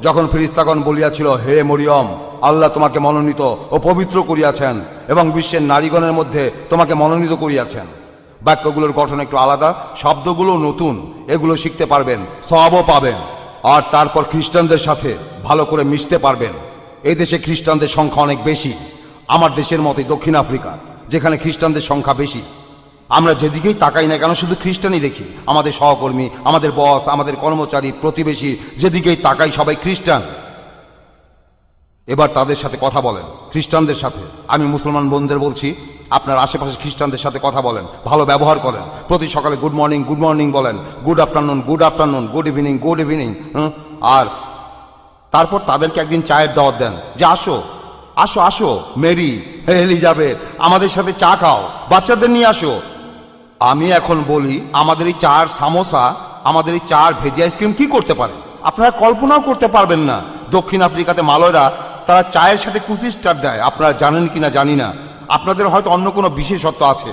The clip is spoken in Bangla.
যখন ফেরেশতাগণ বলিয়াছিল, হে মরিয়ম, আল্লাহ তোমাকে মনোনীত ও পবিত্র করিয়াছেন এবং বিশ্বের নারীগণের মধ্যে তোমাকে মনোনীত করিয়াছেন। বাক্যগুলোর গঠন একটু আলাদা, শব্দগুলো নতুন, এগুলো শিখতে পারবেন, সওয়াবও পাবেন, আর তারপর খ্রিস্টানদের সাথে ভালো করে মিশতে পারবেন। এই দেশে খ্রিস্টানদের সংখ্যা অনেক বেশি, আমার দেশের মতোই দক্ষিণ আফ্রিকা, যেখানে খ্রিস্টানদের সংখ্যা বেশি। আমরা যেদিকেই তাকাই না কেন শুধু খ্রিস্টানই দেখি। আমাদের সহকর্মী, আমাদের বস, আমাদের কর্মচারী, প্রতিবেশী, যেদিকেই তাকাই সবাই খ্রিস্টান। এবার তাদের সাথে কথা বলেন, খ্রিস্টানদের সাথে। আমি মুসলমান বোনদের বলছি, আপনার আশেপাশে খ্রিস্টানদের সাথে কথা বলেন, ভালো ব্যবহার করেন। প্রতি সকালে গুড মর্নিং বলেন, গুড আফটারনুন, গুড ইভিনিং। আর তারপর তাদেরকে একদিন চায়ের দাওয়াত দেন, যে আসো আসো আসো মেরি, এলিজাবেথ, আমাদের সাথে চা খাও, বাচ্চাদের নিয়ে আসো। আমি এখন বলি, আমাদের এই চার সামোসা, আমাদের এই চার ভেজি আইসক্রিম কি করতে পারে আপনারা কল্পনাও করতে পারবেন না। দক্ষিণ আফ্রিকাতে মালয়রা তারা চায়ের সাথে কুচি স্টার দেয়, আপনারা জানেন কিনা জানি না। আপনাদের হয়তো অন্য কোনো বিশেষত্ব আছে।